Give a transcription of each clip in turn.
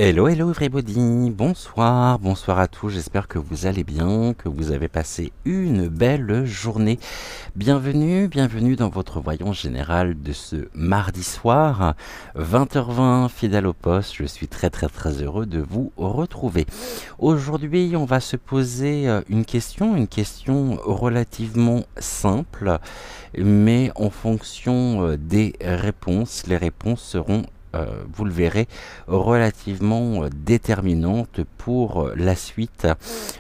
Hello, hello everybody, bonsoir, bonsoir à tous, j'espère que vous allez bien, que vous avez passé une belle journée. Bienvenue, bienvenue dans votre voyance générale de ce mardi soir, 20h20, fidèle au poste, je suis très heureux de vous retrouver. Aujourd'hui, on va se poser une question relativement simple, mais en fonction des réponses, les réponses seront vous le verrez, relativement déterminante pour la suite,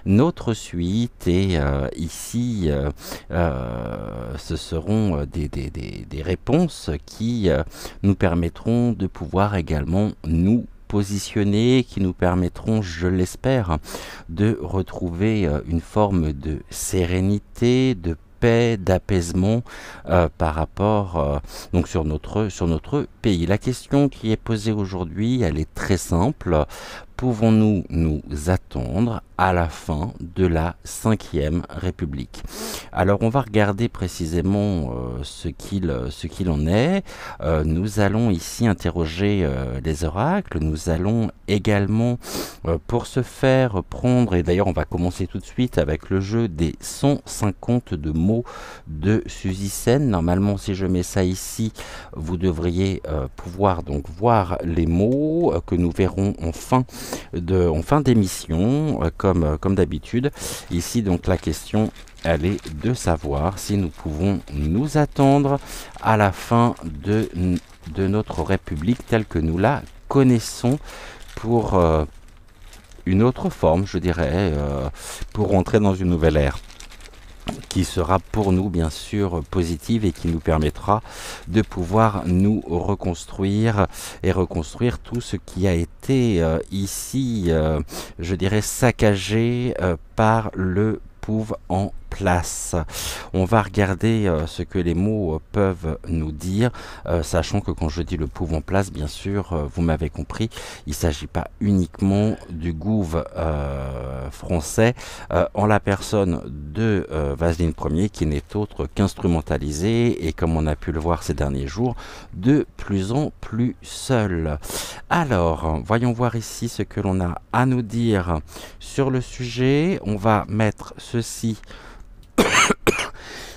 notre suite. Et ici, ce seront des réponses qui nous permettront de pouvoir également nous positionner, qui nous permettront, je l'espère, de retrouver une forme de sérénité, de paix, d'apaisement par rapport donc sur notre pays. La question qui est posée aujourd'hui, elle est très simple. Pouvons-nous nous attendre à la fin de la 5e République? Alors on va regarder précisément ce qu'il en est. Nous allons ici interroger les oracles. Nous allons également, pour ce faire, prendre, et d'ailleurs on va commencer tout de suite avec le jeu des 152 mots de Suzy Sen. Normalement, si je mets ça ici, vous devriez pouvoir donc voir les mots que nous verrons en fin d'émission, comme d'habitude. Ici, donc, la question, elle est de savoir si nous pouvons nous attendre à la fin de notre République telle que nous la connaissons pour une autre forme, je dirais, pour rentrer dans une nouvelle ère qui sera pour nous bien sûr positive et qui nous permettra de pouvoir nous reconstruire et reconstruire tout ce qui a été ici, je dirais, saccagé par le pouvoir en place. On va regarder ce que les mots peuvent nous dire, sachant que quand je dis le pouvoir en place, bien sûr, vous m'avez compris, il ne s'agit pas uniquement du gouv français, en la personne de Vaseline Ier, qui n'est autre qu'instrumentalisé et, comme on a pu le voir ces derniers jours, de plus en plus seul. Alors, voyons voir ici ce que l'on a à nous dire sur le sujet. On va mettre ceci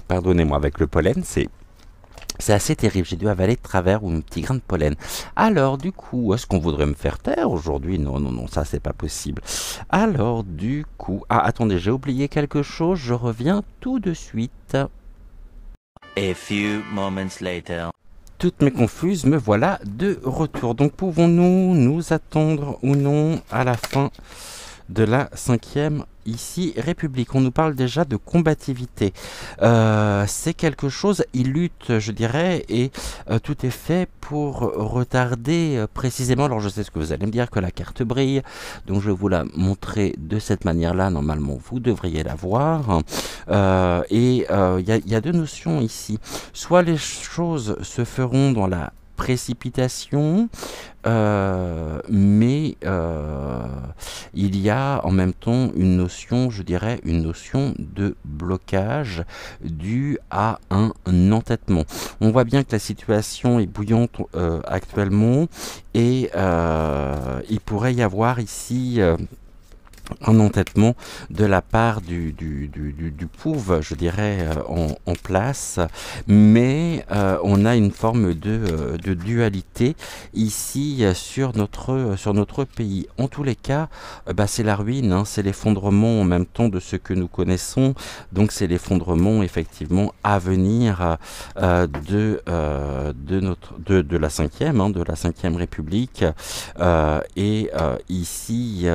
pardonnez-moi, avec le pollen, c'est assez terrible. J'ai dû avaler de travers un petit grain de pollen. Alors, du coup, est-ce qu'on voudrait me faire taire aujourd'hui? Non, non, non, ça, c'est pas possible. Alors, du coup... Ah, attendez, j'ai oublié quelque chose. Je reviens tout de suite. A few moments later. Toutes mes confuses, me voilà de retour. Donc, pouvons-nous nous attendre ou non à la fin de la 5e ici République? On nous parle déjà de combativité. C'est quelque chose, il lutte, je dirais, et tout est fait pour retarder précisément. Alors je sais ce que vous allez me dire, que la carte brille, donc je vais vous la montrer de cette manière-là. Normalement, vous devriez la voir. Il y a deux notions ici. Soit les choses se feront dans la précipitation, mais il y a en même temps une notion, je dirais, une notion de blocage due à un entêtement. On voit bien que la situation est bouillante actuellement et il pourrait y avoir ici un entêtement de la part du pouvoir, je dirais, en place, mais on a une forme de dualité ici sur notre pays. En tous les cas, c'est la ruine, hein, c'est l'effondrement en même temps de ce que nous connaissons, donc c'est l'effondrement effectivement à venir de la 5e, hein, de la 5e République, ici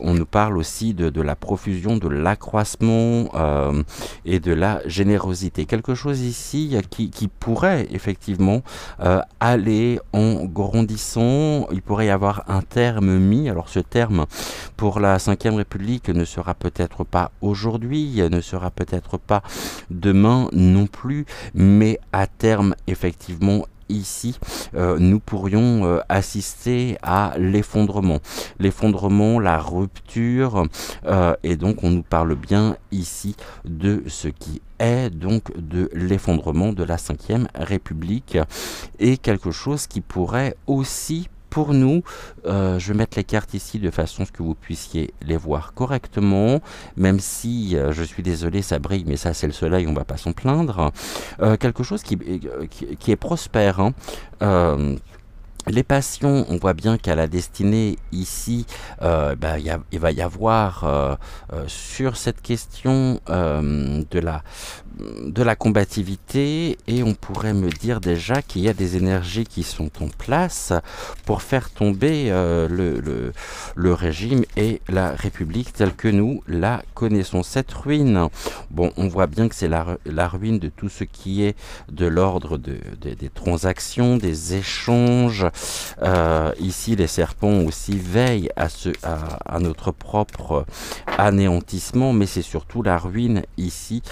on nous parle aussi de la profusion, de l'accroissement et de la générosité. Quelque chose ici qui pourrait effectivement aller en grandissant. Il pourrait y avoir un terme mis. Alors ce terme pour la 5e République ne sera peut-être pas aujourd'hui, ne sera peut-être pas demain non plus, mais à terme effectivement ici, nous pourrions assister à l'effondrement, la rupture, et donc on nous parle bien ici de ce qui est donc de l'effondrement de la 5e République, et quelque chose qui pourrait aussi pour nous, je vais mettre les cartes ici de façon à ce que vous puissiez les voir correctement, même si, je suis désolé, ça brille, mais ça c'est le soleil, on va pas s'en plaindre. Quelque chose qui est prospère, hein. Les passions, on voit bien qu'à la destinée, ici, il va y avoir sur cette question de la combativité, et on pourrait me dire déjà qu'il y a des énergies qui sont en place pour faire tomber le régime et la République telle que nous la connaissons. Cette ruine, bon, on voit bien que c'est la ruine de tout ce qui est de l'ordre des transactions, des échanges. Ici, les serpents aussi veillent à notre propre anéantissement, mais c'est surtout la ruine ici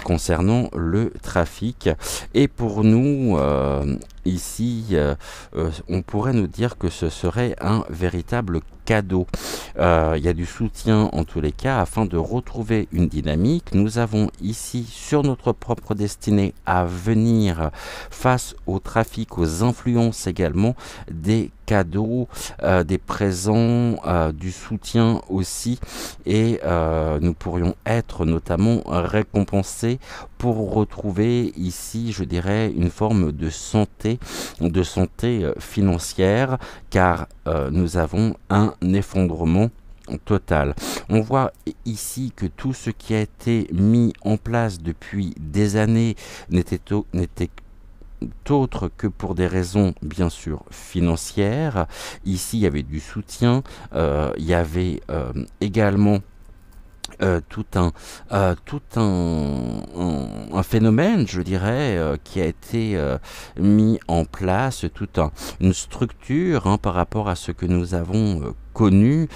concernant le trafic. Et pour nous, ici, on pourrait nous dire que ce serait un véritable cadeau. Il y a du soutien en tous les cas afin de retrouver une dynamique. Nous avons ici sur notre propre destinée à venir face au trafic, aux influences également, des cadeaux, des présents, du soutien aussi, et nous pourrions être notamment récompensés pour retrouver ici, je dirais, une forme de santé financière, car nous avons un effondrement total. On voit ici que tout ce qui a été mis en place depuis des années n'était autre que pour des raisons bien sûr financières. Ici il y avait du soutien, il y avait également tout un phénomène, je dirais, qui a été mis en place, une structure, hein, par rapport à ce que nous avons connu,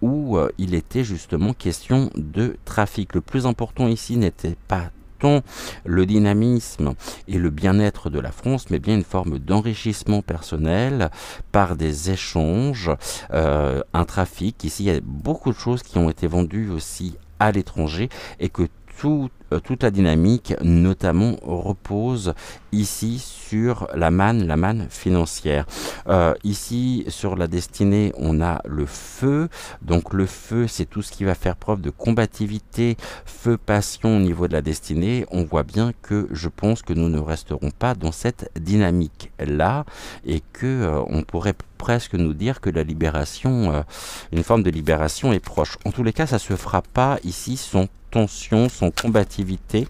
où il était justement question de trafic. Le plus important ici n'était pas tant le dynamisme et le bien-être de la France, mais bien une forme d'enrichissement personnel par des échanges, un trafic. Ici, il y a beaucoup de choses qui ont été vendues aussi à l'étranger, et que toute la dynamique notamment repose ici sur la manne financière. Ici sur la destinée, on a le feu. Donc le feu, c'est tout ce qui va faire preuve de combativité, feu, passion au niveau de la destinée. On voit bien que je pense que nous ne resterons pas dans cette dynamique là, et que on pourrait presque nous dire que la libération, une forme de libération est proche. En tous les cas, ça se fera pas ici sans tension, sans combativité.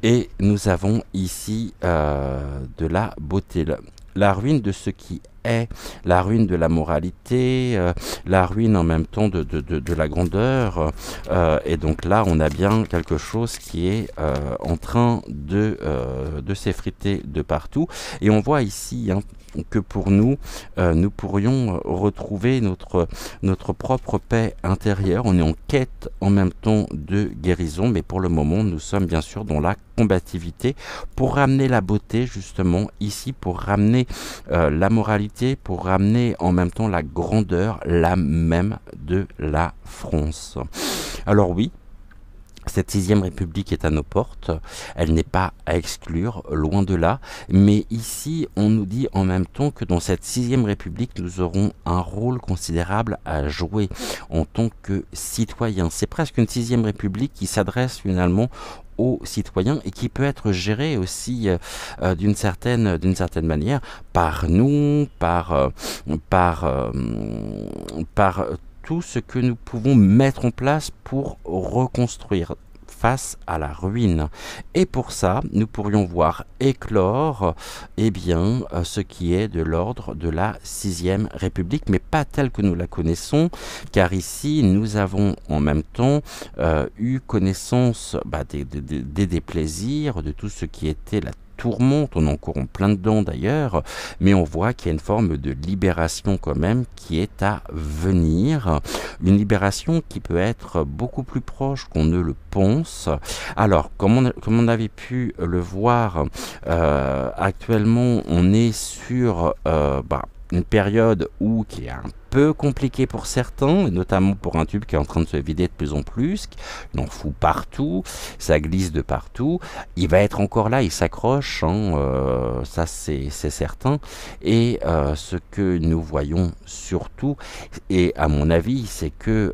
Et nous avons ici de la beauté, la ruine de ce qui est, la ruine de la moralité, la ruine en même temps de la grandeur, et donc là on a bien quelque chose qui est en train de s'effriter de partout. Et on voit ici, hein, que pour nous, nous pourrions retrouver notre propre paix intérieure. On est en quête en même temps de guérison, mais pour le moment nous sommes bien sûr dans la combativité pour ramener la beauté, justement ici, pour ramener la moralité, pour ramener en même temps la grandeur, l'âme même de la France. Alors oui, cette 6e République est à nos portes, elle n'est pas à exclure, loin de là, mais ici on nous dit en même temps que dans cette 6e République nous aurons un rôle considérable à jouer en tant que citoyens. C'est presque une 6e République qui s'adresse finalement aux citoyens, et qui peut être gérée aussi d'une certaine manière par nous, par tout ce que nous pouvons mettre en place pour reconstruire face à la ruine. Et pour ça, nous pourrions voir éclore ce qui est de l'ordre de la 6e République, mais pas telle que nous la connaissons, car ici, nous avons en même temps eu connaissance des déplaisirs, de tout ce qui était la tourmente. On est encore en plein dedans d'ailleurs, mais on voit qu'il y a une forme de libération quand même qui est à venir, une libération qui peut être beaucoup plus proche qu'on ne le pense. Alors, comme on avait pu le voir, actuellement on est sur une période qui est un peu compliquée pour certains, et notamment pour un tube qui est en train de se vider de plus en plus, il en fout partout, ça glisse de partout, il va être encore là, il s'accroche, ça c'est certain, et ce que nous voyons surtout, et à mon avis, c'est que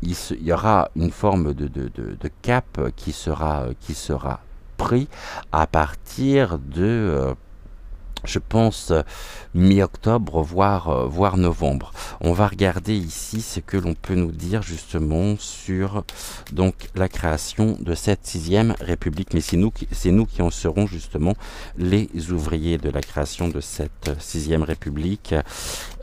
il y aura une forme de cap qui sera pris à partir de je pense mi-octobre, voire novembre. On va regarder ici ce que l'on peut nous dire justement sur donc la création de cette 6e République. Mais c'est nous qui en serons justement les ouvriers de la création de cette 6e République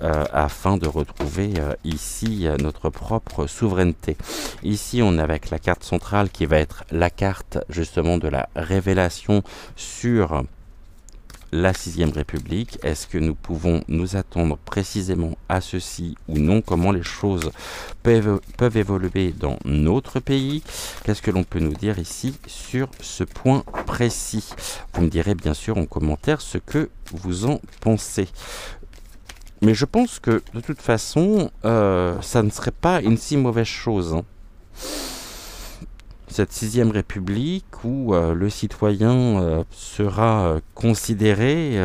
afin de retrouver ici notre propre souveraineté. Ici, on est avec la carte centrale qui va être la carte justement de la révélation sur la 6e République. Est-ce que nous pouvons nous attendre précisément à ceci ou non? Comment les choses peuvent évoluer dans notre pays? Qu'est-ce que l'on peut nous dire ici sur ce point précis? Vous me direz bien sûr en commentaire ce que vous en pensez. Mais je pense que de toute façon, ça ne serait pas une si mauvaise chose, cette 6e République où le citoyen sera considéré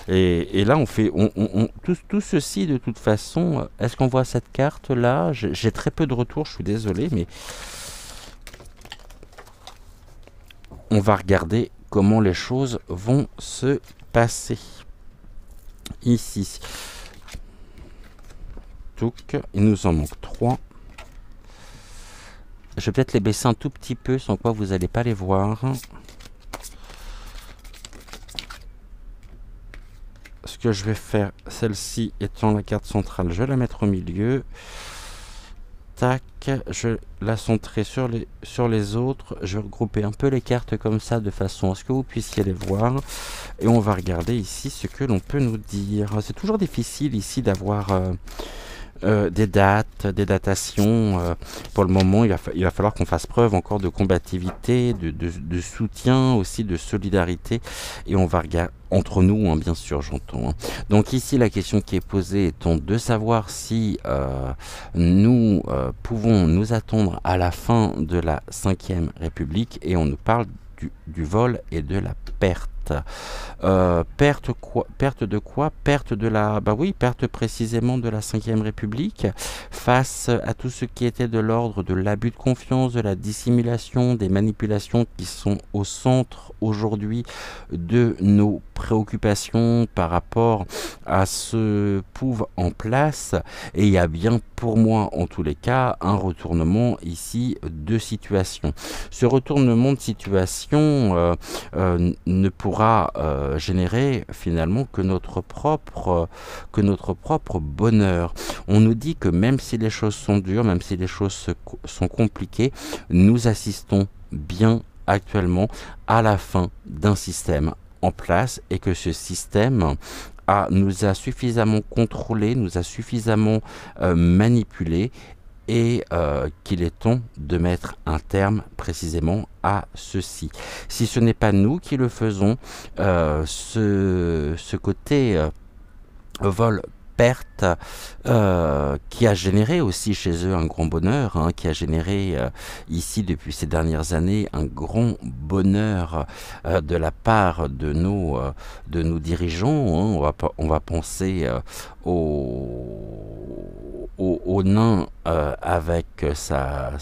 et là on fait tout ceci de toute façon. Est-ce qu'on voit cette carte là? J'ai très peu de retours, je suis désolé, mais on va regarder comment les choses vont se passer ici. Il nous en manque 3. Je vais peut-être les baisser un tout petit peu, sans quoi vous n'allez pas les voir. Ce que je vais faire, celle-ci étant la carte centrale, je vais la mettre au milieu. Tac, je vais la centrer sur les autres. Je vais regrouper un peu les cartes comme ça, de façon à ce que vous puissiez les voir. Et on va regarder ici ce que l'on peut nous dire. C'est toujours difficile ici d'avoir... des dates, des datations. Pour le moment, il va falloir qu'on fasse preuve encore de combativité, de soutien, aussi de solidarité. Et on va regarder entre nous, bien sûr, j'entends. Donc ici, la question qui est posée étant de savoir si nous pouvons nous attendre à la fin de la 5e République, et on nous parle du vol et de la perte. Perte de quoi? Perte de la... Bah oui, perte précisément de la 5e République face à tout ce qui était de l'ordre de l'abus de confiance, de la dissimulation, des manipulations qui sont au centre aujourd'hui de nos préoccupations par rapport à ce pouvoir en place. Et il y a bien pour moi, en tous les cas, un retournement ici de situation. Ce retournement de situation ne pourra générer finalement que notre propre bonheur. On nous dit que même si les choses sont dures, même si les choses sont compliquées, nous assistons bien actuellement à la fin d'un système en place, et que ce système nous a suffisamment contrôlés, nous a suffisamment manipulés, et qu'il est temps de mettre un terme précisément à ceci. Si ce n'est pas nous qui le faisons, ce côté vol perte qui a généré aussi chez eux un grand bonheur, qui a généré ici depuis ces dernières années un grand bonheur de la part de nos dirigeants. On va penser au nain avec sa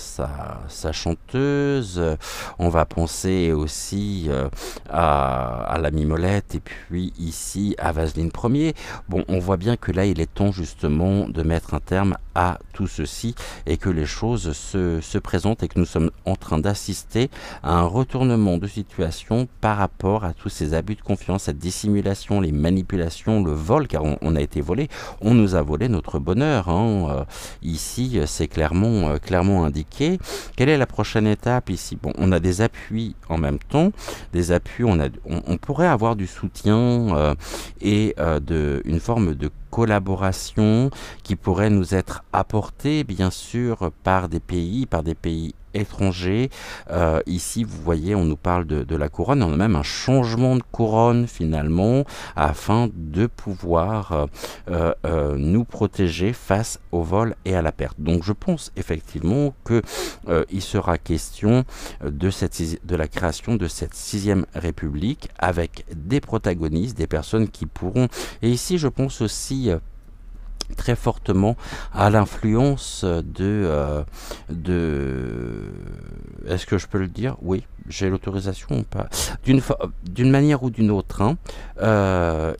chanteuse, on va penser aussi à la Mimolette, et puis ici à Vaseline Ier. Bon, on voit bien que là il est temps justement de mettre un terme à tout ceci, et que les choses se présentent, et que nous sommes en train d'assister à un retournement de situation par rapport à tous ces abus de confiance, cette dissimulation, les manipulations, le vol, car on a été volé, on nous a volé notre bonheur. Ici, c'est clairement indiqué. Quelle est la prochaine étape ici? Bon, on a des appuis en même temps, des appuis, on pourrait avoir du soutien et une forme de collaboration qui pourrait nous être apportée bien sûr par des pays étrangers. Ici, vous voyez, on nous parle de la couronne. On a même un changement de couronne finalement afin de pouvoir nous protéger face au vol et à la perte. Donc je pense effectivement que il sera question de la création de cette 6e République avec des protagonistes, des personnes qui pourront... Et ici, je pense aussi... très fortement à l'influence est-ce que je peux le dire? Oui, j'ai l'autorisation ou pas? D'une manière ou d'une autre. Hein.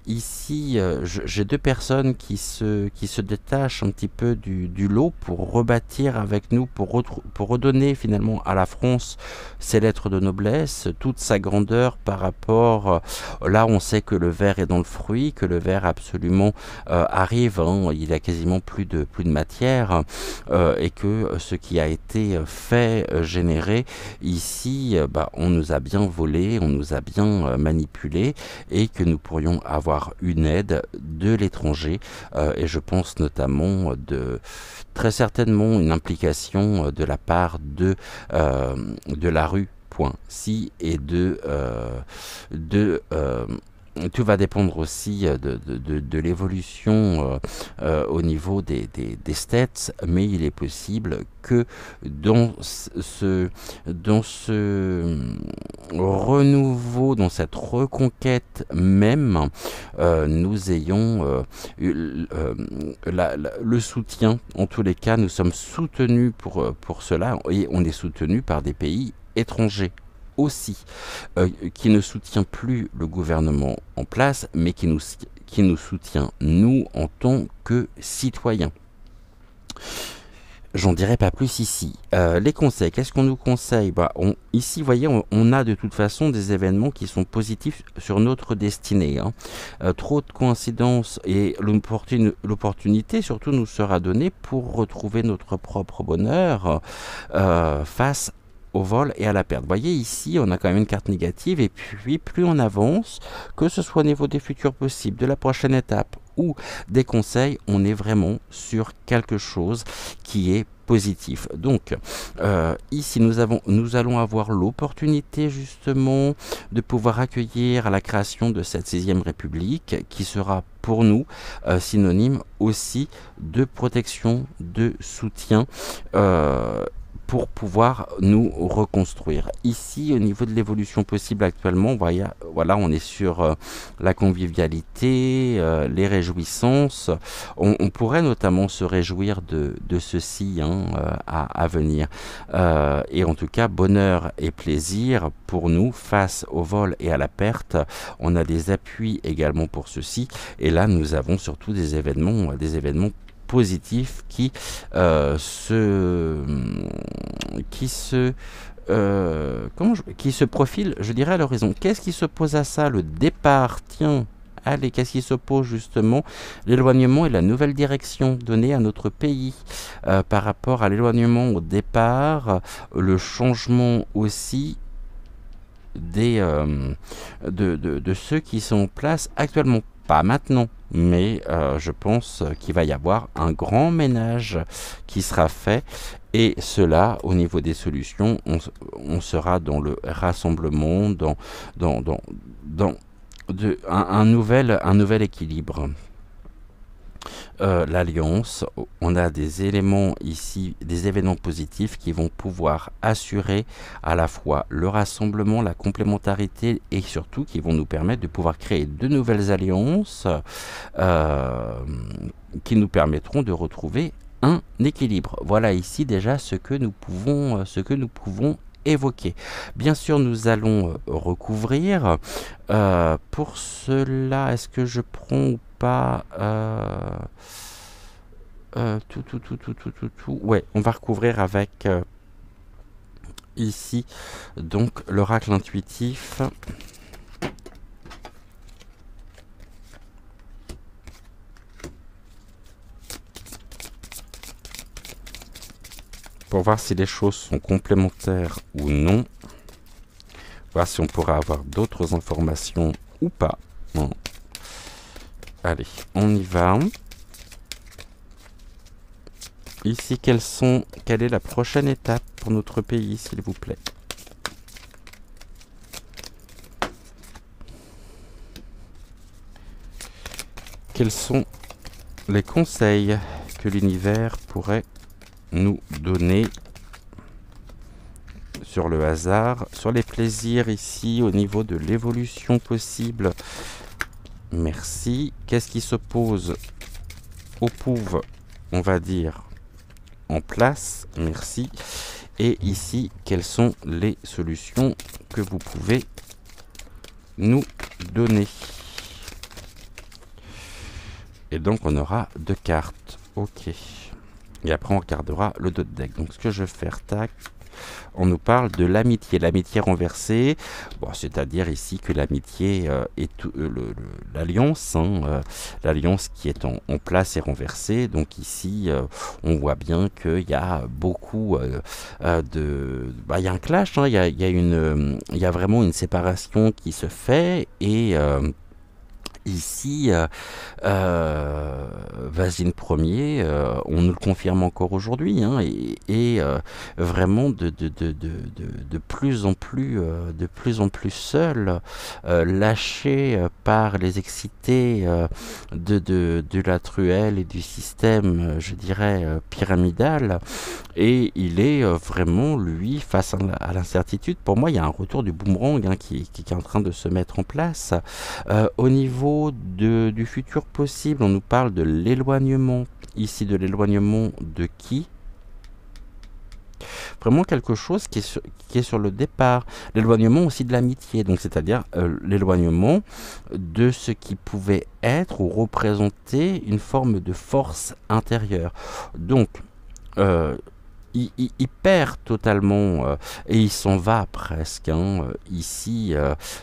Ici, j'ai deux personnes qui se détachent un petit peu du lot pour rebâtir avec nous, pour redonner finalement à la France ses lettres de noblesse, toute sa grandeur par rapport... là, on sait que le verre est dans le fruit, que le verre absolument arrive, hein, il y a quasiment plus de matière, et que ce qui a été fait, généré, ici, on nous a bien volé, on nous a bien manipulé, et que nous pourrions avoir une aide de l'étranger, et je pense notamment très certainement une implication de la part de la rue.si et tout va dépendre aussi de l'évolution au niveau des stats, mais il est possible que dans ce renouveau, dans cette reconquête même, nous ayons le soutien. En tous les cas, nous sommes soutenus pour cela, et on est soutenus par des pays étrangers aussi, qui ne soutient plus le gouvernement en place, mais qui nous soutient, nous, en tant que citoyens. J'en dirai pas plus ici. Les conseils, qu'est-ce qu'on nous conseille? Ici, vous voyez, on a de toute façon des événements qui sont positifs sur notre destinée. Hein. Trop de coïncidences et l'opportunité surtout nous sera donnée pour retrouver notre propre bonheur face au vol et à la perte. Vous voyez ici, on a quand même une carte négative, et puis plus on avance, que ce soit au niveau des futurs possibles, de la prochaine étape ou des conseils, on est vraiment sur quelque chose qui est positif. Donc ici nous allons avoir l'opportunité justement de pouvoir accueillir la création de cette 6e République qui sera pour nous synonyme aussi de protection, de soutien pour pouvoir nous reconstruire. Ici, au niveau de l'évolution possible actuellement, voilà, on est sur la convivialité, les réjouissances. On pourrait notamment se réjouir de ceci à venir. Et en tout cas, bonheur et plaisir pour nous face au vol et à la perte. On a des appuis également pour ceci. Et là, nous avons surtout des événements positifs qui se profilent, je dirais, à l'horizon. Qu'est-ce qui s'oppose à ça? Le départ, tiens. Allez, qu'est-ce qui s'oppose justement? L'éloignement et la nouvelle direction donnée à notre pays par rapport à l'éloignement au départ, le changement aussi de ceux qui sont en place actuellement. Pas maintenant, mais je pense qu'il va y avoir un grand ménage qui sera fait, et cela, au niveau des solutions, on sera dans le rassemblement, dans un nouvel équilibre. L'alliance, on a des éléments ici, des événements positifs qui vont pouvoir assurer à la fois le rassemblement, la complémentarité, et surtout qui vont nous permettre de pouvoir créer de nouvelles alliances qui nous permettront de retrouver un équilibre. Voilà ici déjà ce que nous pouvons évoquer. Bien sûr, nous allons recouvrir. Pour cela, est-ce que je prends ou pas ouais, on va recouvrir avec ici donc l'oracle intuitif. Pour voir si les choses sont complémentaires ou non. Voir si on pourra avoir d'autres informations ou pas. Non. Allez, on y va. Ici, quelle est la prochaine étape pour notre pays, s'il vous plaît? Quels sont les conseils que l'univers pourrait nous donner sur le hasard, sur les plaisirs ici, au niveau de l'évolution possible? Merci. Qu'est-ce qui s'oppose au pouve, on va dire, en place? Merci. Et ici, quelles sont les solutions que vous pouvez nous donner? Et donc, on aura 2 cartes. Ok. Et après, on regardera le dos de deck. Donc, ce que je vais faire, tac. On nous parle de l'amitié. L'amitié renversée, bon, c'est-à-dire ici que l'amitié est l'alliance. L'alliance qui est en place est renversée. Donc ici, on voit bien qu'il y a beaucoup de... Bah, il y a un clash, il y a vraiment une séparation qui se fait. Et... ici, Vasine Ier, on nous le confirme encore aujourd'hui, et vraiment de plus en plus seul, lâché par les excités de la truelle et du système, je dirais, pyramidal, et il est vraiment, lui, face à l'incertitude. Pour moi, il y a un retour du boomerang qui est en train de se mettre en place. Au niveau du futur possible, on nous parle de l'éloignement. Ici, de l'éloignement de qui? Vraiment quelque chose qui est sur le départ. L'éloignement aussi de l'amitié, donc c'est-à-dire l'éloignement de ce qui pouvait être ou représenter une forme de force intérieure. Donc, il perd totalement et il s'en va presque. Ici,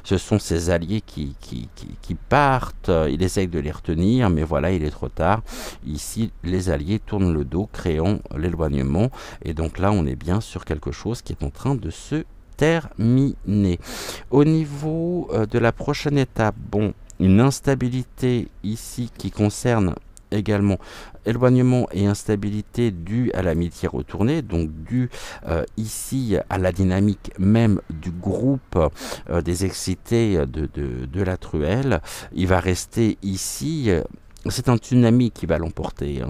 ce sont ses alliés qui partent. Il essaye de les retenir, mais voilà, il est trop tard. Ici, les alliés tournent le dos, créant l'éloignement. Et donc là, on est bien sur quelque chose qui est en train de se terminer. Au niveau de la prochaine étape, bon, une instabilité ici qui concerne également éloignement et instabilité due à l'amitié retournée, donc due ici à la dynamique même du groupe des excités de la truelle. Il va rester ici, c'est un tsunami qui va l'emporter,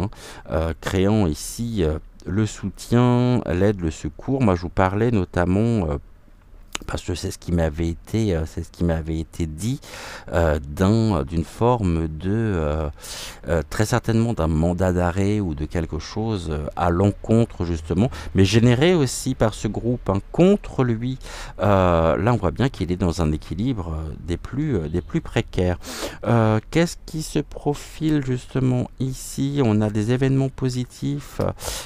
créant ici le soutien, l'aide, le secours. Moi je vous parlais notamment parce que c'est ce qui m'avait été dit d'une forme de très certainement d'un mandat d'arrêt ou de quelque chose à l'encontre justement, mais généré aussi par ce groupe contre lui. Là on voit bien qu'il est dans un équilibre des plus précaires. Qu'est-ce qui se profile justement ici? On a des événements positifs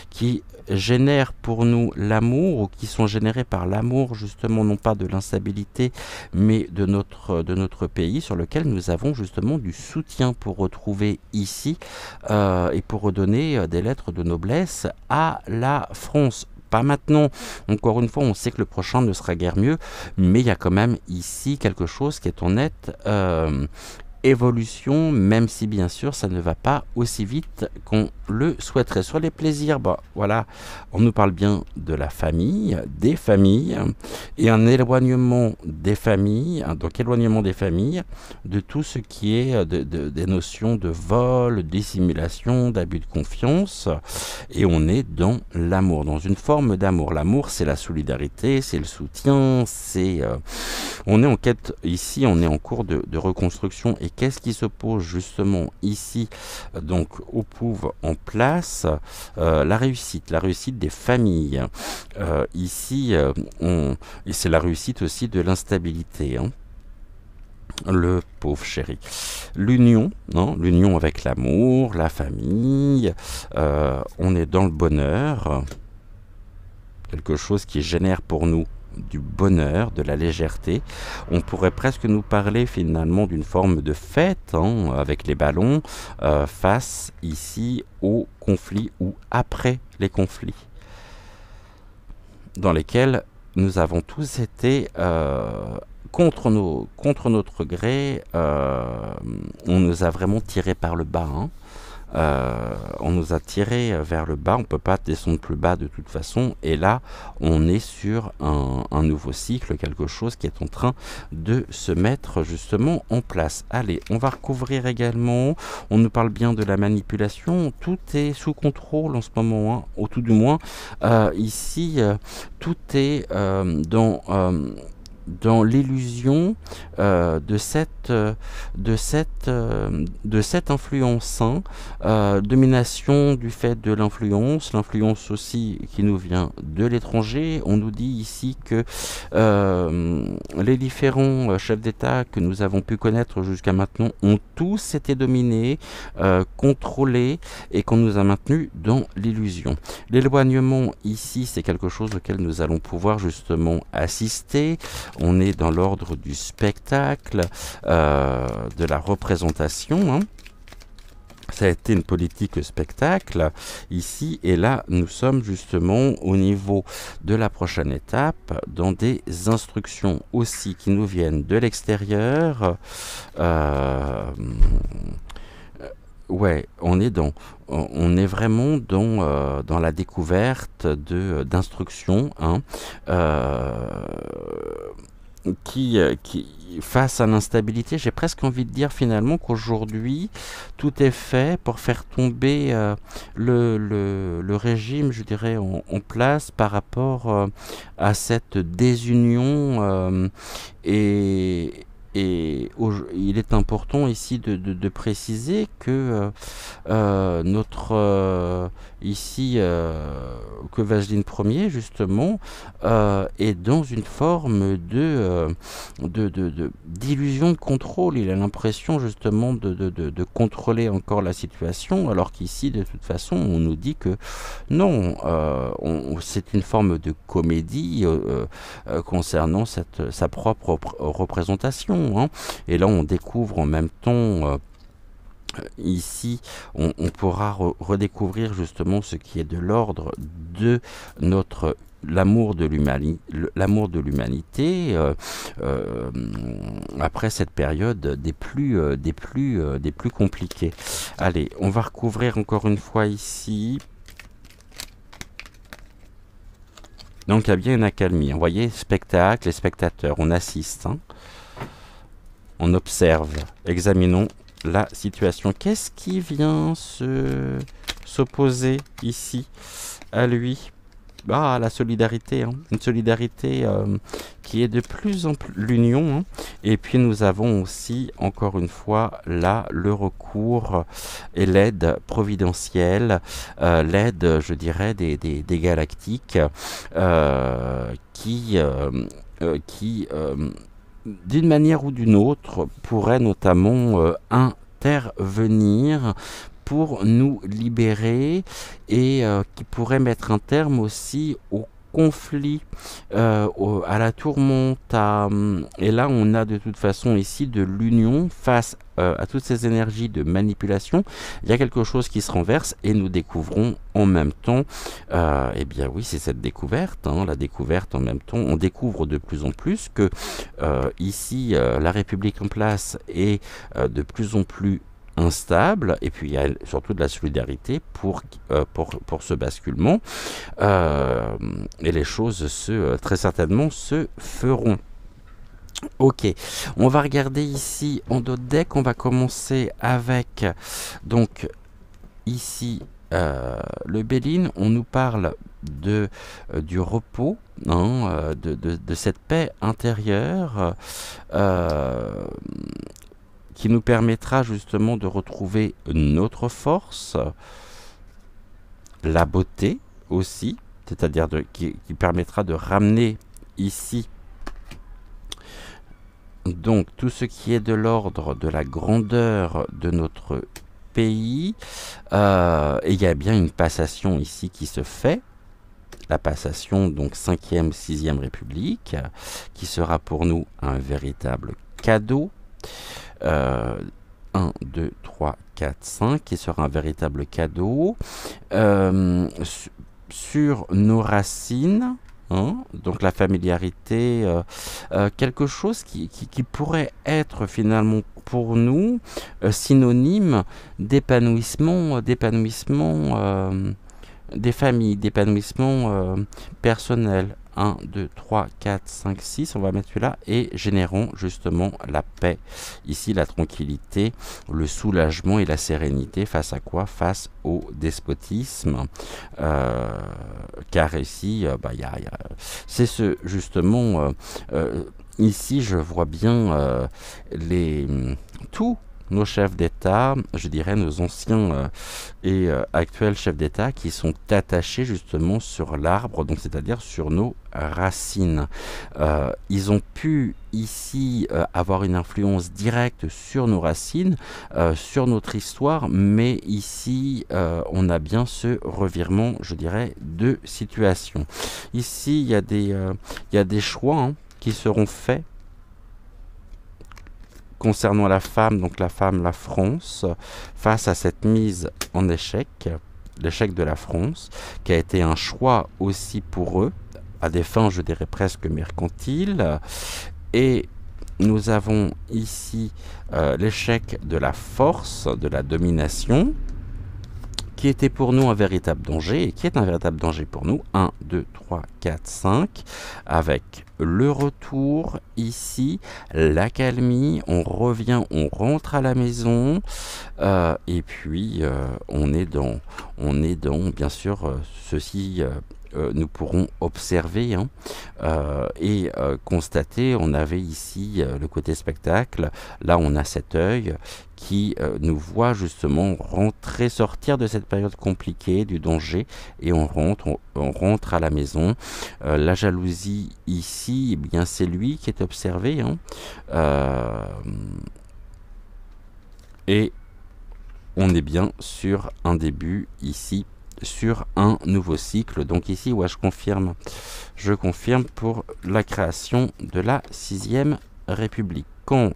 qui génèrent pour nous l'amour, ou qui sont générés par l'amour justement, non pas de l'instabilité mais de notre pays, sur lequel nous avons justement du soutien pour retrouver ici et pour redonner des lettres de noblesse à la France. Pas maintenant, encore une fois, on sait que le prochain ne sera guère mieux, mais il y a quand même ici quelque chose qui est en nette évolution, même si bien sûr ça ne va pas aussi vite qu'on le souhaiterait. Sur les plaisirs, voilà, on nous parle bien de la famille, des familles, et un éloignement des familles, donc éloignement des familles, de tout ce qui est des notions de vol, dissimulation, d'abus de confiance, et on est dans l'amour, dans une forme d'amour. L'amour, c'est la solidarité, c'est le soutien, on est en quête, ici on est en cours de reconstruction. Et qu'est-ce qui s'oppose justement ici, donc au pouve en place? La réussite des familles. Ici, et c'est la réussite aussi de l'instabilité. Le pauvre chéri. L'union, l'union avec l'amour, la famille, on est dans le bonheur, quelque chose qui génère pour nous du bonheur, de la légèreté. On pourrait presque nous parler finalement d'une forme de fête avec les ballons face ici aux conflits ou après les conflits dans lesquels nous avons tous été contre notre gré. On nous a vraiment tiré par le bas. on nous a tiré vers le bas, on ne peut pas descendre plus bas de toute façon, et là on est sur un nouveau cycle, quelque chose qui est en train de se mettre justement en place. Allez, on va recouvrir également, on nous parle bien de la manipulation, tout est sous contrôle en ce moment, hein, ou tout du moins ici tout est dans l'illusion de cette influence, hein, domination du fait de l'influence aussi qui nous vient de l'étranger. On nous dit ici que les différents chefs d'État que nous avons pu connaître jusqu'à maintenant ont tous été dominés, contrôlés, et qu'on nous a maintenus dans l'illusion. L'éloignement ici, c'est quelque chose auquel nous allons pouvoir justement assister. On est dans l'ordre du spectacle, de la représentation, hein. Ça a été une politique spectacle ici, et là nous sommes justement au niveau de la prochaine étape, dans des instructions aussi qui nous viennent de l'extérieur. Ouais, on est vraiment dans la découverte d'instructions, hein, qui face à l'instabilité, j'ai presque envie de dire finalement qu'aujourd'hui tout est fait pour faire tomber le régime, je dirais, en place par rapport à cette désunion, et il est important ici de préciser que notre ici que Vageline Ier justement est dans une forme d'illusion de contrôle. Il a l'impression justement de contrôler encore la situation, alors qu'ici de toute façon on nous dit que non, c'est une forme de comédie concernant sa propre représentation, hein. Et là on découvre en même temps ici, on pourra redécouvrir justement ce qui est de l'ordre de l'amour de l'humanité, après cette période des plus compliquées. Allez, on va recouvrir encore une fois ici. Donc il y a bien une accalmie. Vous voyez, spectacle et spectateurs, on assiste, hein. On observe, examinons la situation. Qu'est-ce qui vient s'opposer ici à lui? La solidarité, hein. Une solidarité qui est de plus en plus l'union, hein. Et puis nous avons aussi, encore une fois, là, le recours et l'aide providentielle, l'aide, je dirais, des galactiques, qui d'une manière ou d'une autre, pourrait notamment intervenir pour nous libérer, et qui pourrait mettre un terme aussi au conflit, à la tourmente. Et là, on a de toute façon ici de l'union face à toutes ces énergies de manipulation. Il y a quelque chose qui se renverse, et nous découvrons en même temps, eh bien oui, c'est cette découverte, hein, la découverte en même temps. On découvre de plus en plus que ici, la République en place est de plus en plus instable, et puis il y a surtout de la solidarité pour ce basculement, et les choses très certainement se feront. Ok, on va regarder ici en d'autres decks. On va commencer avec donc ici le Béline. On nous parle du repos, hein, de cette paix intérieure, qui nous permettra justement de retrouver notre force, la beauté aussi, c'est-à-dire qui permettra de ramener ici donc tout ce qui est de l'ordre de la grandeur de notre pays, et il y a bien une passation ici qui se fait, la passation donc 5e, 6e République, qui sera pour nous un véritable cadeau. 1, 2, 3, 4, 5, qui sera un véritable cadeau sur nos racines, hein, donc la familiarité, quelque chose qui pourrait être finalement pour nous synonyme d'épanouissement, des familles, d'épanouissement personnel. 1, 2, 3, 4, 5, 6, on va mettre celui-là, et générons justement la paix. Ici, la tranquillité, le soulagement et la sérénité face à quoi? Face au despotisme. Car ici, c'est ce justement, ici je vois bien tous nos chefs d'État, je dirais nos anciens et actuels chefs d'État qui sont attachés justement sur l'arbre, donc c'est-à-dire sur nos racines. Ils ont pu ici avoir une influence directe sur nos racines, sur notre histoire, mais ici on a bien ce revirement, je dirais, de situation. Ici il y a des choix qui seront faits concernant la femme, donc la France, face à cette mise en échec, l'échec de la France, qui a été un choix aussi pour eux, à des fins, je dirais, presque mercantiles. Et nous avons ici l'échec de la force, de la domination, qui était pour nous un véritable danger, et qui est un véritable danger pour nous. 1, 2, 3, 4, 5, avec le retour ici, l'accalmie, on revient, on rentre à la maison, et puis on est dans bien sûr, ceci... nous pourrons observer et constater. On avait ici le côté spectacle, là on a cet œil qui nous voit justement rentrer, sortir de cette période compliquée, du danger, et on rentre à la maison. La jalousie ici, eh bien c'est lui qui est observé, et on est bien sur un début ici, sur un nouveau cycle. Donc ici, ouais, je confirme pour la création de la 6e République. Quand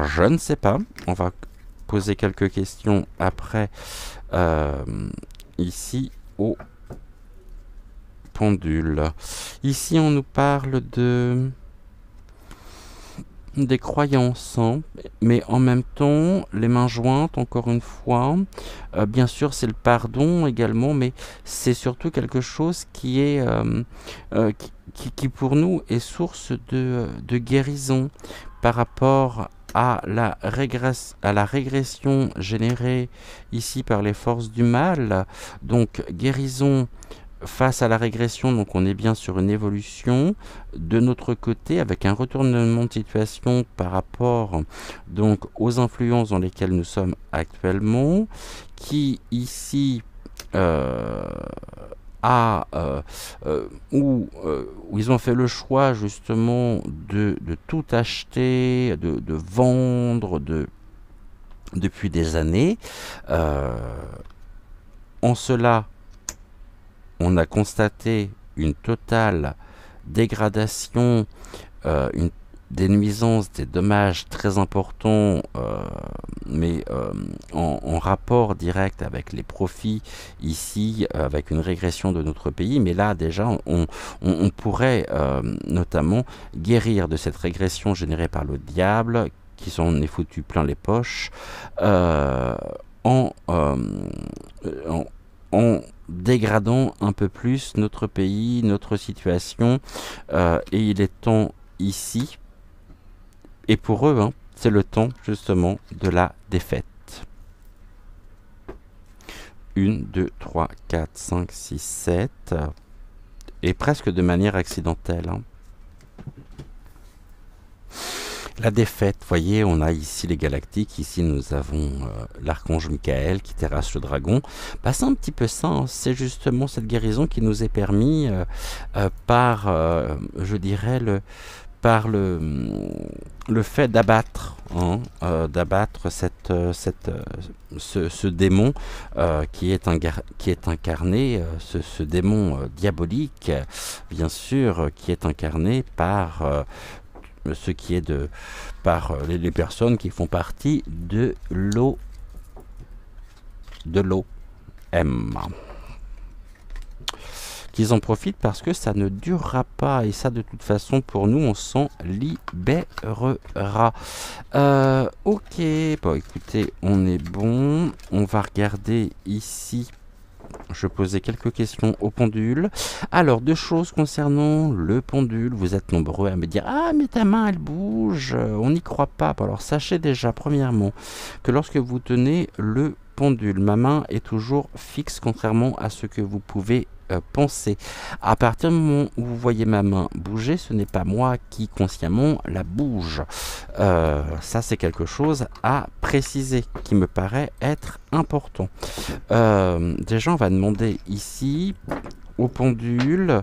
je ne sais pas, on va poser quelques questions après ici au pendule. Ici on nous parle des croyances, mais en même temps, les mains jointes, encore une fois, bien sûr c'est le pardon également, mais c'est surtout quelque chose qui est qui pour nous est source de guérison par rapport à la régression générée ici par les forces du mal. Donc guérison face à la régression, donc on est bien sur une évolution de notre côté avec un retournement de situation par rapport donc aux influences dans lesquelles nous sommes actuellement, qui ici où ils ont fait le choix justement de tout acheter, de vendre depuis des années. En cela, on a constaté une totale dégradation, des nuisances, des dommages très importants, mais en rapport direct avec les profits ici, avec une régression de notre pays. Mais là, déjà, on pourrait notamment guérir de cette régression générée par le diable, qui s'en est foutu plein les poches, en dégradant un peu plus notre pays, notre situation, et il est temps ici, et pour eux, c'est le temps justement de la défaite. 1, 2, 3, 4, 5, 6, 7, et presque de manière accidentelle. La défaite, vous voyez, on a ici les galactiques, ici nous avons l'archange Michael qui terrasse le dragon. C'est un petit peu ça, c'est justement cette guérison qui nous est permise par, je dirais, par le fait d'abattre, ce démon qui est incarné, ce démon diabolique, bien sûr, qui est incarné par par les personnes qui font partie de l'OM. qu'ils en profitent parce que ça ne durera pas. Et ça, de toute façon, pour nous, on s'en libérera. Ok, bon, écoutez, on est bon. On va regarder ici. Je posais quelques questions au pendule. Alors, deux choses concernant le pendule. Vous êtes nombreux à me dire « Ah, mais ta main, elle bouge, on n'y croit pas. » Alors, sachez déjà, premièrement, que lorsque vous tenez le pendule, ma main est toujours fixe, contrairement à ce que vous pouvez penser. À partir du moment où vous voyez ma main bouger, ce n'est pas moi qui consciemment la bouge. Ça, c'est quelque chose à préciser, qui me paraît être important. Déjà, on va demander ici au pendule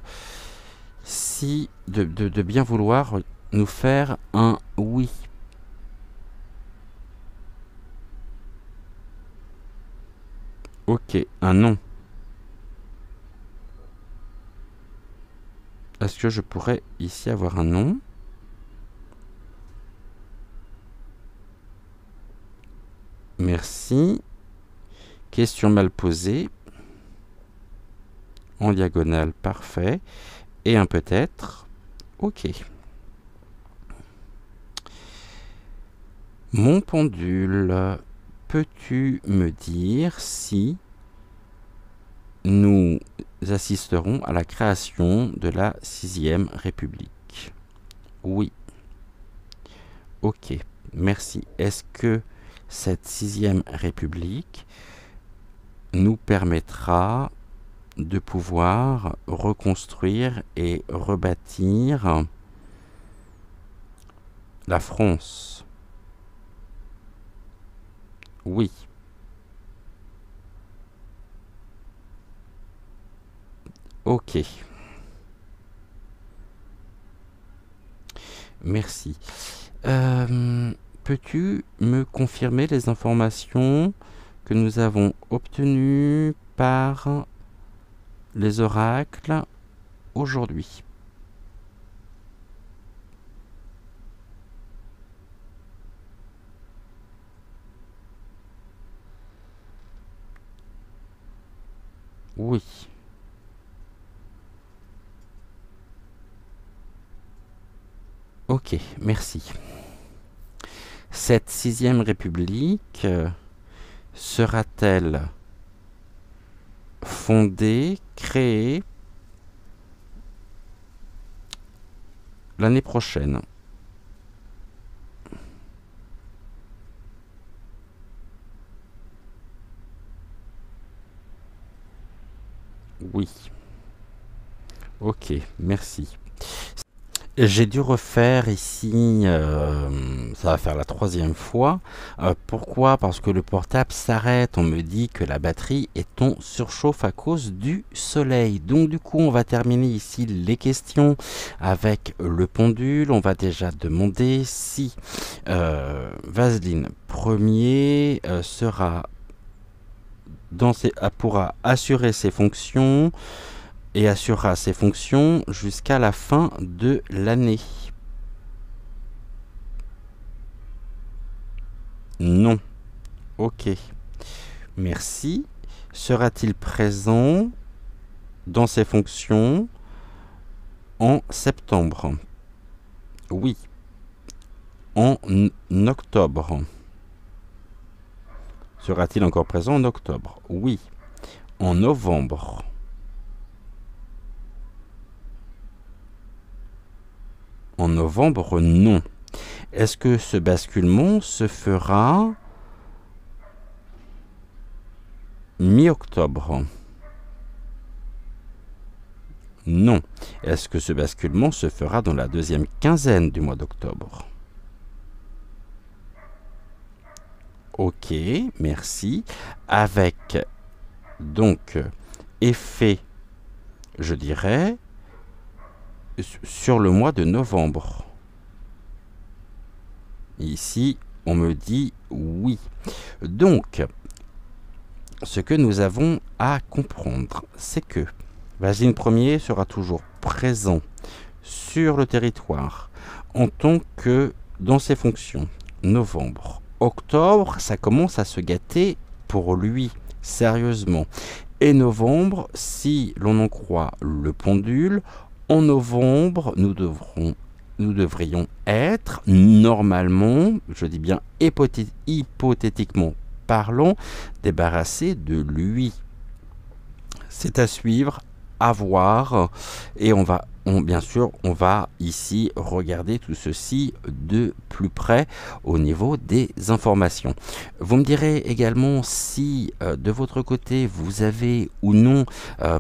si de bien vouloir nous faire un oui. Ok, un non. Est-ce que je pourrais ici avoir un non? Merci. Question mal posée. En diagonale, parfait. Et un peut-être. Ok. Mon pendule, peux-tu me dire si nous assisterons à la création de la 6e République? Oui. Ok, merci. Est-ce que cette 6e République nous permettra de pouvoir reconstruire et rebâtir la France? Oui. Ok. Merci. Peux-tu me confirmer les informations que nous avons obtenues par les oracles aujourd'hui? Oui. Ok, merci. Cette 6e République sera-t-elle fondée, créée l'année prochaine? Oui. Ok, merci. J'ai dû refaire ici, ça va faire la 3e fois. Pourquoi? Parce que le portable s'arrête. On me dit que la batterie est en surchauffe à cause du soleil. Donc du coup, on va terminer ici les questions avec le pendule. On va déjà demander si Vaseline Premier pourra assurer ses fonctions et assurera ses fonctions jusqu'à la fin de l'année. Non. Ok. Merci. Sera-t-il présent dans ses fonctions en septembre? Oui. En octobre. Sera-t-il encore présent en octobre? Oui. En novembre. En novembre, non. Est-ce que ce basculement se fera mi-octobre? Non. Est-ce que ce basculement se fera dans la 2e quinzaine du mois d'octobre? Ok, merci. Avec donc effet, je dirais, sur le mois de novembre. Ici, on me dit oui. Donc, ce que nous avons à comprendre, c'est que Vaseline Premier sera toujours présent sur le territoire en tant que dans ses fonctions. Novembre, octobre, ça commence à se gâter pour lui, sérieusement. et novembre, si l'on en croit le pendule, en novembre, nous devrions être, normalement, je dis bien hypothétiquement parlant, débarrassés de lui. C'est à suivre, à voir, et bien sûr, on va ici regarder tout ceci de plus près au niveau des informations. Vous me direz également si de votre côté vous avez ou non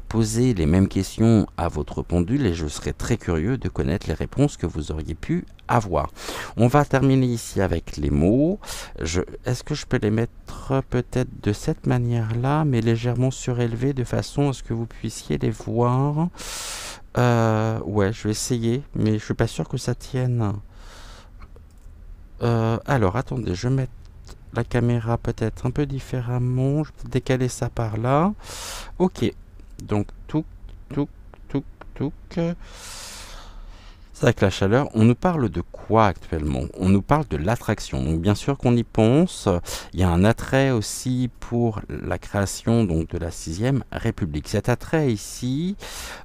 posé les mêmes questions à votre pendule, et je serais très curieux de connaître les réponses que vous auriez pu avoir. On va terminer ici avec les mots. Est-ce que je peux les mettre peut-être de cette manière-là, mais légèrement surélevés de façon à ce que vous puissiez les voir? Ouais, je vais essayer, mais je suis pas sûr que ça tienne. Alors, attendez, je vais mettre la caméra peut-être un peu différemment. Je vais décaler ça par là. Ok, donc, touc. Avec la chaleur, on nous parle de quoi actuellement? On nous parle de l'attraction. Donc bien sûr qu'on y pense. Il y a un attrait aussi pour la création donc de la 6e République. Cet attrait ici,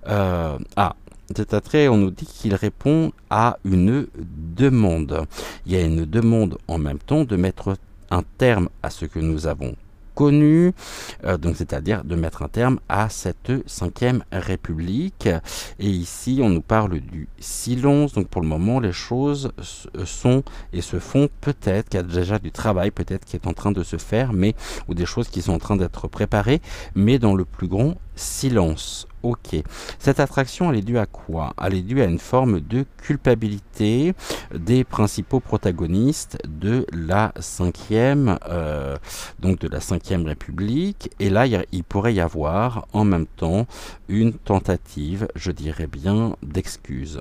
cet attrait, on nous dit qu'il répond à une demande. Il y a une demande en même temps de mettre un terme à ce que nous avons connu, donc c'est-à-dire de mettre un terme à cette 5e République. Et ici, on nous parle du silence. Donc pour le moment, les choses sont et se font, peut-être qu'il y a déjà du travail, peut-être qui est en train de se faire, ou des choses qui sont en train d'être préparées, mais dans le plus grand silence. Ok. Cette attraction, elle est due à quoi? Elle est due à une forme de culpabilité des principaux protagonistes de la 5e, donc de la 5e République. Et là, il pourrait y avoir en même temps une tentative, je dirais bien, d'excuse.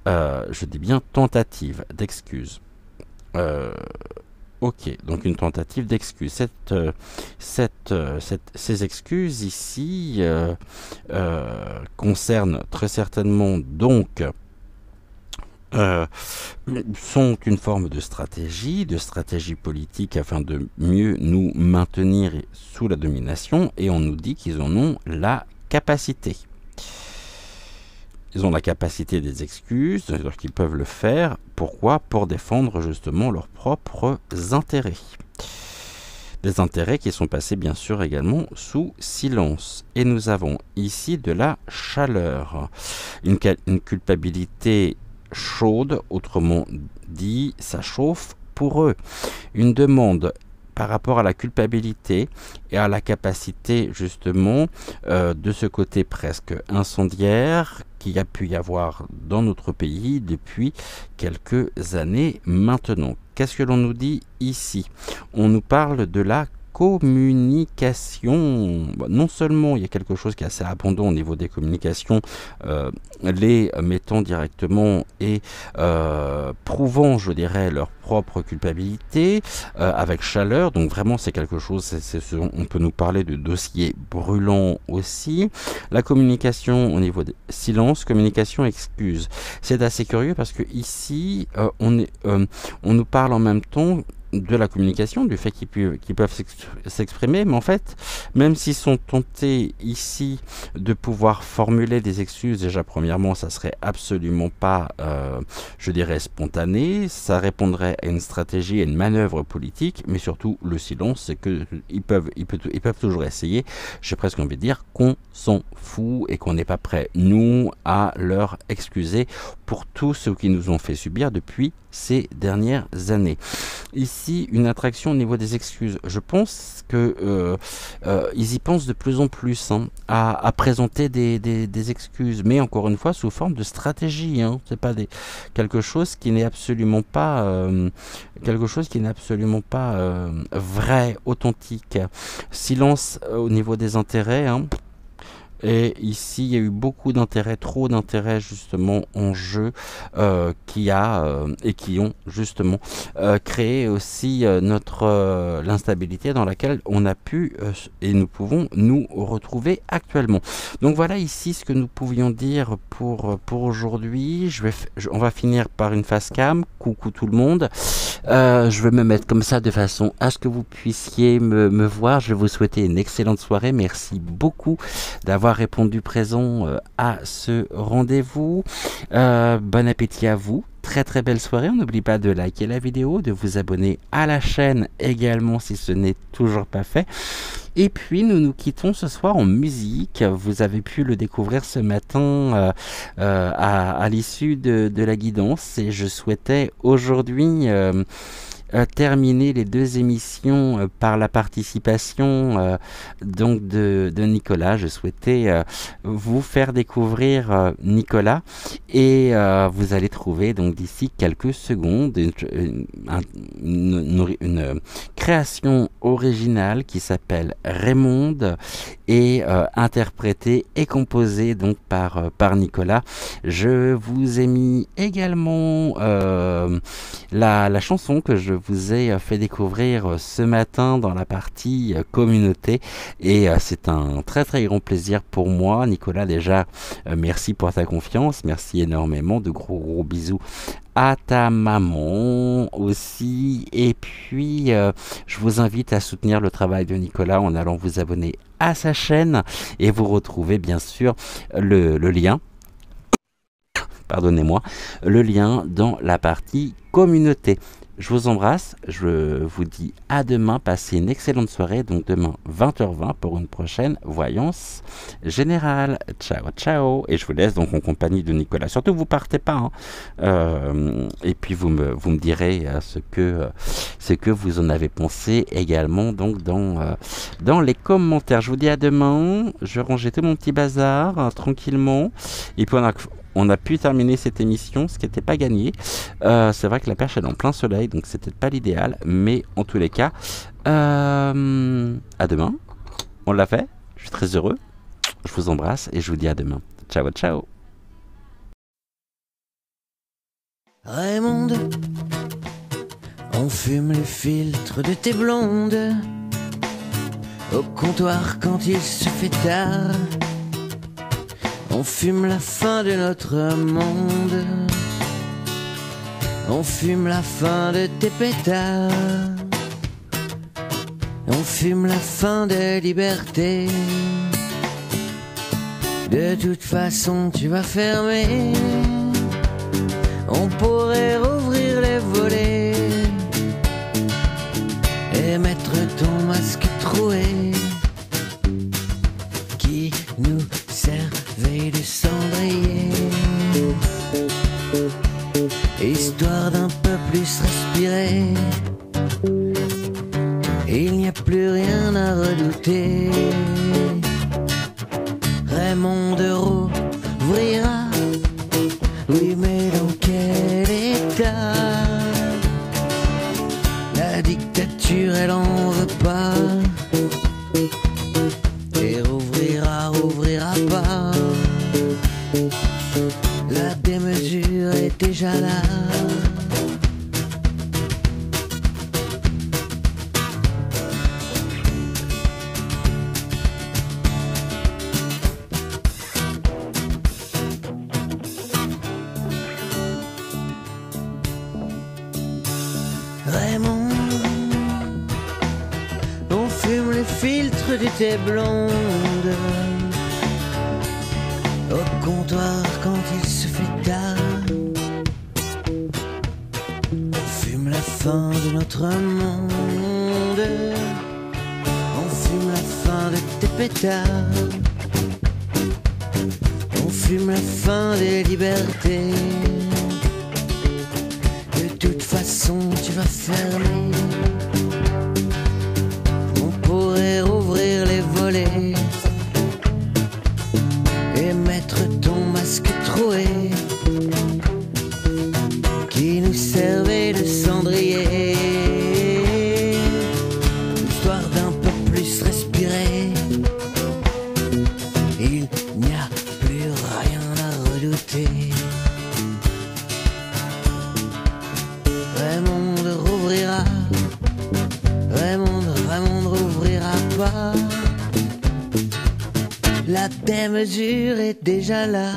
Je dis bien tentative d'excuse. Ok, donc une tentative d'excuse. Ces excuses ici concernent très certainement donc sont une forme de stratégie politique afin de mieux nous maintenir sous la domination, et on nous dit qu'ils en ont la capacité. Ils ont la capacité des excuses, c'est-à-dire qu'ils peuvent le faire. Pourquoi? Pour défendre justement leurs propres intérêts. Des intérêts qui sont passés bien sûr également sous silence. Et nous avons ici de la chaleur. Une culpabilité chaude, autrement dit, ça chauffe pour eux. Une demande par rapport à la culpabilité et à la capacité justement de ce côté presque incendiaire qu'il y a pu y avoir dans notre pays depuis quelques années maintenant. Qu'est-ce que l'on nous dit ici? On nous parle de la communication. Non seulement il y a quelque chose qui est assez abondant au niveau des communications, les mettant directement et prouvant, je dirais, leur propre culpabilité avec chaleur. Donc vraiment c'est quelque chose, on peut nous parler de dossiers brûlants aussi. La communication au niveau des silence, communication, excuse. C'est assez curieux parce que ici on nous parle en même temps de la communication, du fait qu'ils peuvent s'exprimer, mais en fait, même s'ils sont tentés ici de pouvoir formuler des excuses, déjà premièrement, ça serait absolument pas, je dirais, spontané, ça répondrait à une stratégie, à une manœuvre politique, mais surtout le silence, c'est que ils peuvent toujours essayer. J'ai presque envie de dire qu'on s'en fout et qu'on n'est pas prêt, nous, à leur excuser pour tout ce qu'ils nous ont fait subir depuis ces dernières années. Ici, une attraction au niveau des excuses. Je pense que ils y pensent de plus en plus à présenter des excuses, mais encore une fois sous forme de stratégie. C'est pas quelque chose qui n'est absolument pas vrai, authentique. Silence au niveau des intérêts. Et ici, il y a eu beaucoup d'intérêts, trop d'intérêts justement en jeu qui ont justement créé aussi l'instabilité dans laquelle on a pu et nous pouvons nous retrouver actuellement. Donc voilà ici ce que nous pouvions dire pour aujourd'hui. On va finir par une face cam. Coucou tout le monde. Je vais me mettre comme ça de façon à ce que vous puissiez me voir. Je vais vous souhaiter une excellente soirée. Merci beaucoup d'avoir répondu présent à ce rendez-vous. Bon appétit à vous. Très très belle soirée. On n'oublie pas de liker la vidéo, de vous abonner à la chaîne également si ce n'est toujours pas fait. Et puis nous nous quittons ce soir en musique. Vous avez pu le découvrir ce matin à l'issue de la guidance. Et je souhaitais aujourd'hui terminer les deux émissions par la participation donc de Nicolas. Je souhaitais vous faire découvrir Nicolas et vous allez trouver donc d'ici quelques secondes une création originale qui s'appelle Raymonde et interprétée et composée donc par Nicolas. Je vous ai mis également la chanson que je vous ai fait découvrir ce matin dans la partie communauté et c'est un très très grand plaisir pour moi. Nicolas, déjà merci pour ta confiance, merci énormément, de gros bisous à ta maman aussi. Et puis je vous invite à soutenir le travail de Nicolas en allant vous abonner à sa chaîne et vous retrouvez bien sûr le lien, pardonnez-moi, le lien dans la partie communauté. Je vous embrasse, je vous dis à demain, passez une excellente soirée, donc demain 20h20 pour une prochaine voyance générale. Ciao, ciao, et je vous laisse donc en compagnie de Nicolas. Surtout, vous partez pas, hein. Et puis vous me direz ce que vous en avez pensé également donc dans les commentaires. Je vous dis à demain, je rangeais tout mon petit bazar tranquillement, et puis on a pu terminer cette émission, ce qui n'était pas gagné. C'est vrai que la perche est en plein soleil, donc c'était pas l'idéal, mais en tous les cas, à demain. On l'a fait, je suis très heureux. Je vous embrasse et je vous dis à demain. Ciao, ciao. Raymonde, on fume les filtres de tes blondes au comptoir quand il se fait tard. On fume la fin de notre monde. On fume la fin de tes pétards. On fume la fin des libertés. De toute façon tu vas fermer. On pourrait rouvrir les volets et mettre ton masque troué qui nous servait de cendrier, histoire d'un peu plus respirer. Il n'y a plus rien à redouter. Raymonde rouvrira, oui mais dans quel état? La dictature elle en veut pas, et rouvrira pas. La démesure est déjà là. Raymond, on fume les filtres de tes blondes au comptoir quand il se fait tard. On fume la fin de notre monde. On fume la fin de tes pétards. On fume la fin des libertés. De toute façon tu vas fermer. On pourrait rouvrir les volets et mettre ton masque troué qui nous servait de cendrier, histoire d'un peu plus respirer. Il n'y a plus rien à redouter. Raymonde rouvrira, Raymonde rouvrira pas. La démesure est déjà là.